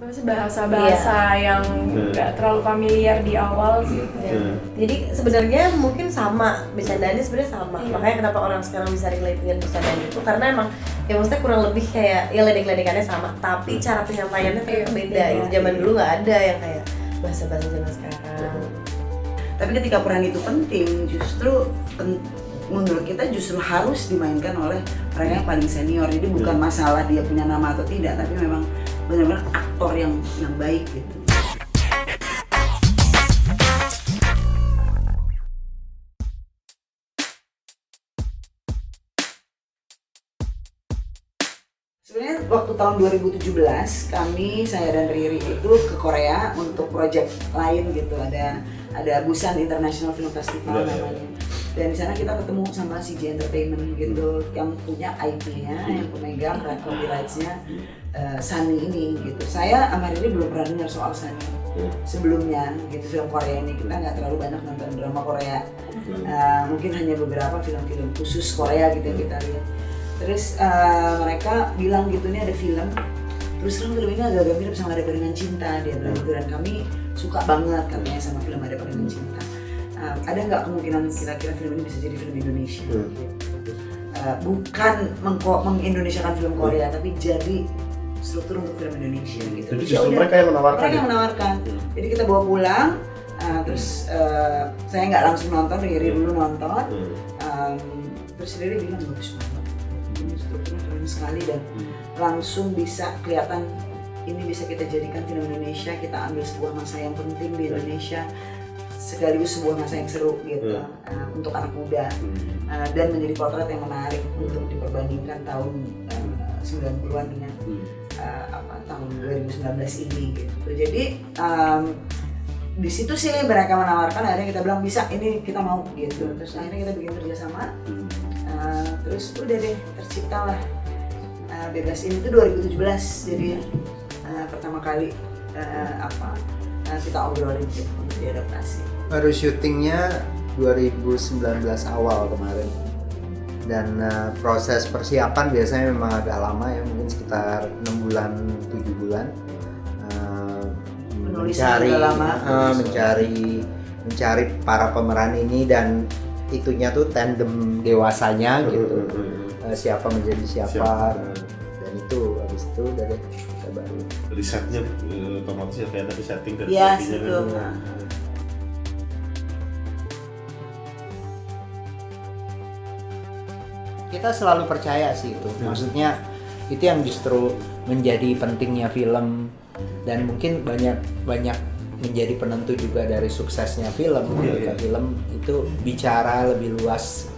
bahasa-bahasa yang nggak terlalu familiar di awal sih. Jadi sebenarnya mungkin sama, bercandaannya sebenarnya sama. Makanya kenapa orang sekarang bisa relate dengan bercandaan itu karena emang ya maksudnya kurang lebih kayak ya ledek-ledekannya sama, tapi cara penyampaiannya ternyata beda. Itu zaman dulu nggak ada yang kayak bahasa-bahasa zaman sekarang. Tapi ketika peran itu penting, justru menurut kita justru harus dimainkan oleh orang yang paling senior. Jadi bukan masalah dia punya nama atau tidak, tapi memang benar-benar aktor yang baik gitu. Sebenarnya waktu tahun 2017 saya dan Riri itu ke Korea untuk project lain gitu. Ada Busan International Film Festival namanya. Dan di sana kita ketemu sama CJ Entertainment gitu yang punya IP-nya, yang pemegang copyrights-nya Sunny ini gitu. Saya sama Riri belum pernah dengar soal Sunny sebelumnya gitu, film Korea ini. Kita nggak terlalu banyak nonton drama Korea, mungkin hanya beberapa film-film khusus Korea gitu yang kita lihat. Terus mereka bilang gitu, ini ada film, terus kan film ini agak mirip sama Ada Peringan Cinta, dia bilang gitu, dan kami suka banget katanya sama film Ada Peringan Cinta. Ada nggak kemungkinan kira-kira film ini bisa jadi film Indonesia? Bukan mengindonesiakan film Korea, tapi jadi struktur untuk film Indonesia gitu. Jadi justru mereka yang menawarkan. Mereka yang menawarkan. Jadi kita bawa pulang, terus saya nggak langsung nonton, Riri dulu nonton. Terus Riri bilang bagus banget, ini strukturnya keren sekali dan langsung bisa kelihatan ini bisa kita jadikan film Indonesia. Kita ambil sebuah masa yang penting di Indonesia, sekaligus sebuah masa yang seru gitu untuk anak muda dan menjadi potret yang menarik untuk diperbandingkan tahun 90-an dengan tahun 2019 ini gitu. Jadi di situ sih mereka menawarkan, akhirnya kita bilang bisa, ini kita mau gitu. Terus akhirnya kita bikin kerjasama, terus udah deh terciptalah Bebas ini tuh 2017 jadi pertama kali kita obrolin gitu untuk diadaptasi. Baru syutingnya 2019 awal kemarin, dan proses persiapan biasanya memang agak lama ya, mungkin sekitar 6 bulan 7 bulan. Mencari para pemeran ini dan itunya tuh tandem dewasanya gitu, siapa menjadi siapa. Dan itu habis itu dari kita baru risetnya otomatis ya kayak tadi setting dan sebagainya. Kita selalu percaya sih itu, maksudnya itu yang justru menjadi pentingnya film, dan mungkin banyak menjadi penentu juga dari suksesnya film. Ketika film itu bicara lebih luas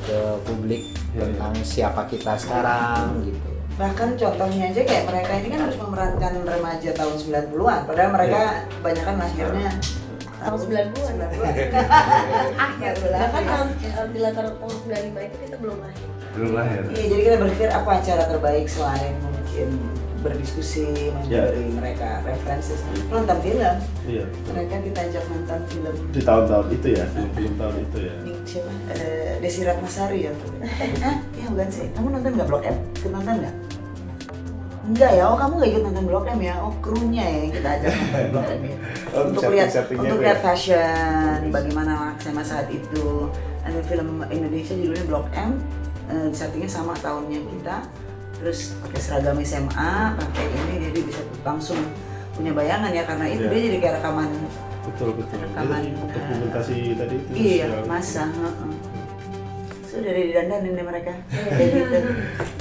ke publik tentang siapa kita sekarang gitu. Bahkan contohnya aja kayak mereka ini kan harus memerankan remaja tahun 90-an, padahal mereka kebanyakan lahirnya tahun 90-an. Akhir bahkan di latar tahun 95 itu kita belum lahir. Iya, jadi kita berpikir apa cara terbaik selain mungkin berdiskusi, memberi mereka referensi, nonton film. Iya. Mereka kita ajak nonton film di tahun-tahun itu ya, film tahun itu ya. Siapa? Desi Ratnasari ya. Ya bukan sih. Kamu nonton nggak Blok M? Ikut nonton nggak? Enggak ya. Oh kamu nggak ikut nonton Blok M ya? Oh krunya ya yang kita ajak nonton Blok M ya. Untuk lihat fashion, bagaimana laksana saat itu. Ada film Indonesia judulnya Blok M. Settingnya sama tahunnya kita. Terus pakai seragam SMA, pakai ini, jadi bisa langsung punya bayangan ya, karena itu dia jadi kayak rekaman. Betul. Rekaman dokumentasi tadi itu. Iya, masa. Sudah didandanin deh mereka. Gitu.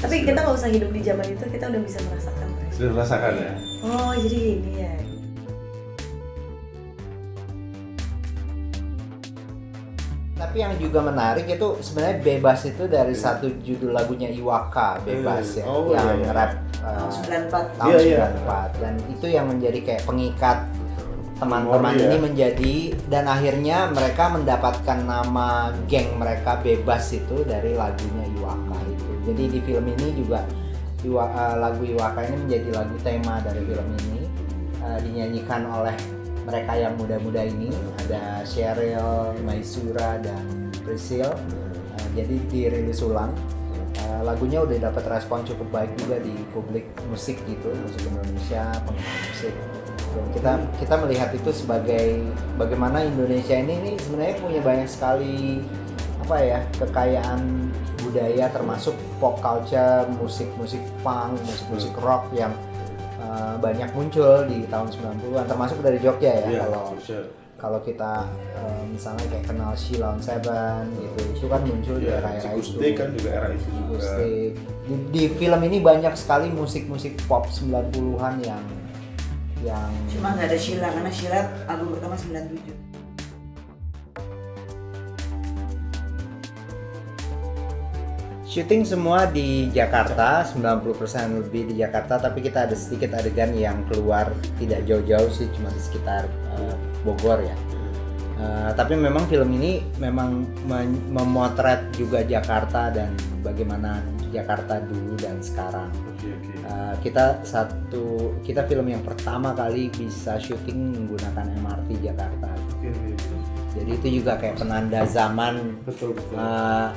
Tapi kita nggak usah hidup di zaman itu, kita udah bisa merasakan. Sudah merasakan ya. Oh jadi gini ya. Tapi yang juga menarik itu sebenarnya Bebas itu dari satu judul lagunya Iwaka, Bebas ya, yang rap tahun 94. Dan itu yang menjadi kayak pengikat teman-teman ini menjadi, dan akhirnya mereka mendapatkan nama geng mereka Bebas itu dari lagunya Iwaka itu. Jadi di film ini juga lagu Iwaka ini menjadi lagu tema dari film ini, dinyanyikan oleh mereka yang muda-muda ini, ada Cheryl, Maisura, dan Priscil. Jadi dirilis ulang lagunya udah dapat respon cukup baik juga di publik musik gitu, musik Indonesia, penggemar musik. Dan kita melihat itu sebagai bagaimana Indonesia ini sebenarnya punya banyak sekali kekayaan budaya, termasuk pop culture, musik punk, musik rock yang banyak muncul di tahun 90-an, termasuk dari Jogja ya. Kalau kita misalnya kayak kenal Sheila on Seven gitu, itu kan muncul di era itu. Gustik kan juga era itu juga. Di film ini banyak sekali musik pop 90-an yang cuma nggak ada Sheila, karena Sheila album pertama 97. Syuting semua di Jakarta, 90% lebih di Jakarta, tapi kita ada sedikit adegan yang keluar tidak jauh-jauh sih, cuma di sekitar Bogor ya. Tapi memang film ini memang memotret juga Jakarta dan bagaimana Jakarta dulu dan sekarang. Kita film yang pertama kali bisa syuting menggunakan MRT Jakarta. Jadi itu juga kayak penanda zaman. Betul.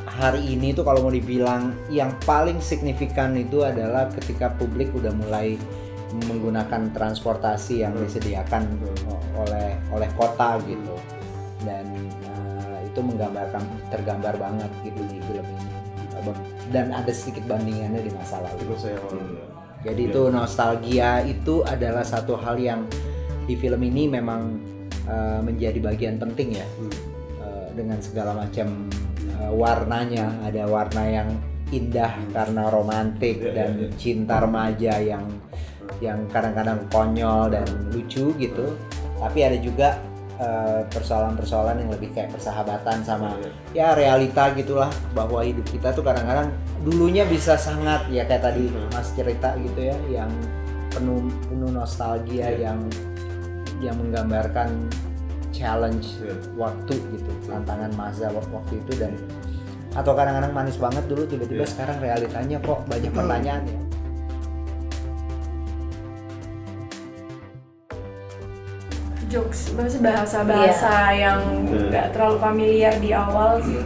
Hari ini tuh kalau mau dibilang yang paling signifikan itu adalah ketika publik udah mulai menggunakan transportasi yang disediakan oleh kota gitu. Dan itu tergambar banget gitu di film ini. Dan ada sedikit bandingannya di masa lalu. Jadi itu nostalgia itu adalah satu hal yang di film ini memang menjadi bagian penting ya, dengan segala macam warnanya. Ada warna yang indah karena romantik dan cinta remaja yang kadang-kadang konyol dan lucu gitu, tapi ada juga persoalan-persoalan yang lebih kayak persahabatan sama ya realita gitulah, bahwa hidup kita tuh kadang-kadang dulunya bisa sangat ya kayak tadi Mas cerita gitu ya, yang penuh nostalgia, yang menggambarkan challenge waktu gitu, tantangan masa waktu itu, dan atau kadang-kadang manis banget dulu, tiba-tiba sekarang realitanya kok banyak pertanyaan ya. Jokes, maksudnya bahasa-bahasa yang nggak terlalu familiar di awal sih.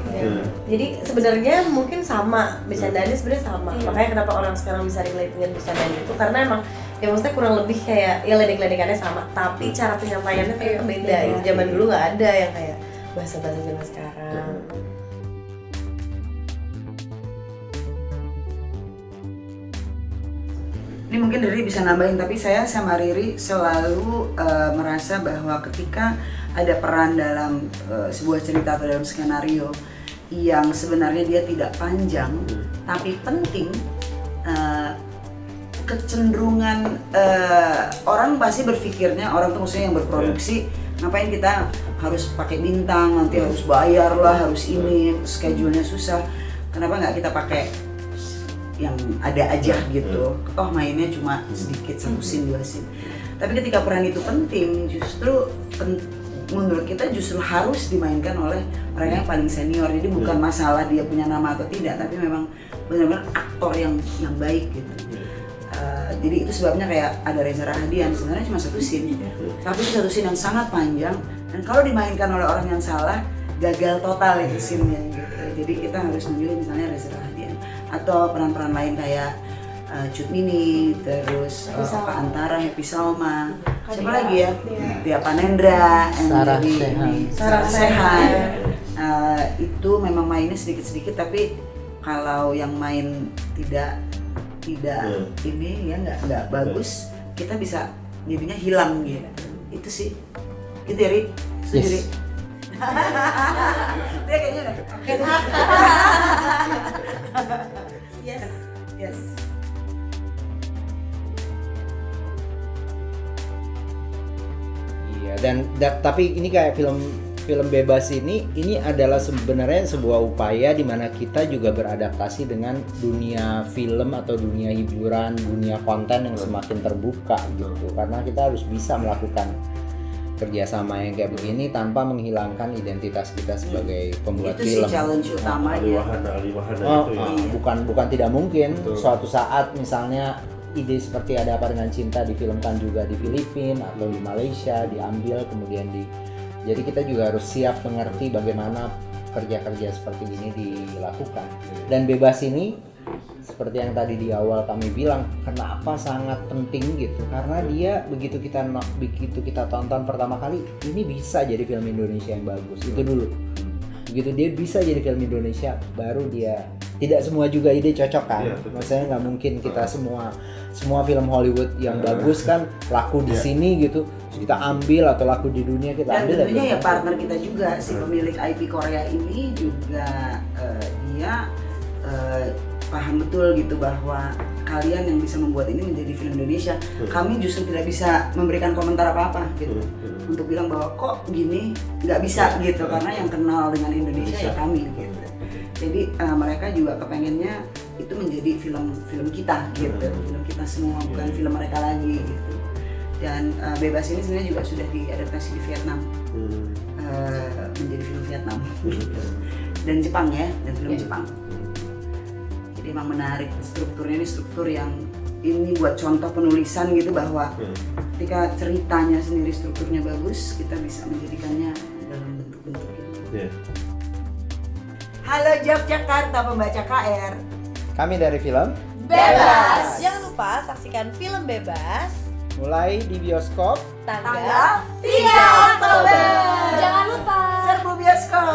Jadi sebenarnya mungkin sama, bercandanya sebenarnya sama. Makanya kenapa orang sekarang bisa relate dengan bercandaan itu, karena emang ya maksudnya kurang lebih kayak ya ledek-ledekannya sama, tapi cara penyampaiannya ternyata beda. Zaman dulu nggak ada yang kayak bahasa-bahasa zaman sekarang. Ini mungkin Riri bisa nambahin, tapi saya sama Riri selalu merasa bahwa ketika ada peran dalam sebuah cerita atau dalam skenario yang sebenarnya dia tidak panjang tapi penting, kecenderungan orang pasti berpikirnya, orang tuh maksudnya yang berproduksi, ngapain kita harus pakai bintang, nanti harus bayar lah, harus ini, schedule-nya susah, kenapa nggak kita pakai yang ada aja gitu, toh mainnya cuma sedikit, 1 scene 2 scene. Tapi ketika peran itu penting, justru menurut kita justru harus dimainkan oleh orang yang paling senior. Jadi bukan masalah dia punya nama atau tidak, tapi memang benar-benar aktor yang baik gitu. Jadi itu sebabnya kayak ada Reza Rahadian, sebenarnya cuma 1 scene, tapi itu 1 scene yang sangat panjang, dan kalau dimainkan oleh orang yang salah, gagal total itu scene-nya gitu. Jadi kita harus memilih misalnya Reza Rahadian, atau peran-peran lain kayak Cut Mini, terus Oka Antara, Happy Salma, siapa lagi ya? Tia Panendra, Sarah Sehan. Itu memang mainnya sedikit-sedikit, tapi kalau yang main tidak ini ya nggak bagus, kita bisa jadinya hilang gitu. Itu sih, gitu ya Ri? Setuju Ri? Dia kayaknya udah yes. Iya, dan tapi ini kayak film bebas ini adalah sebenarnya sebuah upaya di mana kita juga beradaptasi dengan dunia film atau dunia hiburan, dunia konten yang semakin terbuka gitu. Karena kita harus bisa melakukan kerjasama yang kayak begini tanpa menghilangkan identitas kita sebagai pembuat itu film. Itu sih challenge utamanya. Bukan tidak mungkin. Betul. Suatu saat misalnya ide seperti Ada Apa Dengan Cinta difilmkan juga di Filipina atau di Malaysia, diambil kemudian jadi kita juga harus siap mengerti bagaimana kerja-kerja seperti ini dilakukan. Dan bebas ini seperti yang tadi di awal kami bilang, kenapa sangat penting gitu, karena dia begitu kita tonton pertama kali, ini bisa jadi film Indonesia yang bagus, itu dulu. Begitu dia bisa jadi film Indonesia, baru dia, tidak semua juga ide cocok kan, maksudnya nggak mungkin kita semua film Hollywood yang bagus kan laku di sini gitu, kita ambil, atau laku di dunia kita ambil. Dan tentunya ya partner kita juga, si pemilik IP Korea ini juga dia paham betul gitu bahwa kalian yang bisa membuat ini menjadi film Indonesia. Kami justru tidak bisa memberikan komentar apa-apa gitu untuk bilang bahwa kok gini nggak bisa gitu, karena yang kenal dengan Indonesia ya kami gitu. Jadi mereka juga kepengennya itu menjadi film kita gitu, film kita semua, bukan film mereka lagi gitu. Dan Bebas ini sebenarnya juga sudah diadaptasi di Vietnam, menjadi film Vietnam dan Jepang ya, dan film Jepang. Jadi emang menarik, strukturnya ini struktur yang ini buat contoh penulisan gitu, bahwa ketika ceritanya sendiri strukturnya bagus, kita bisa menjadikannya dalam bentuk-bentuk gitu. Halo Yogyakarta pembaca KR. Kami dari film Bebas. Jangan lupa saksikan film Bebas mulai di bioskop tanggal 3 Oktober. Jangan lupa Serbu bioskop.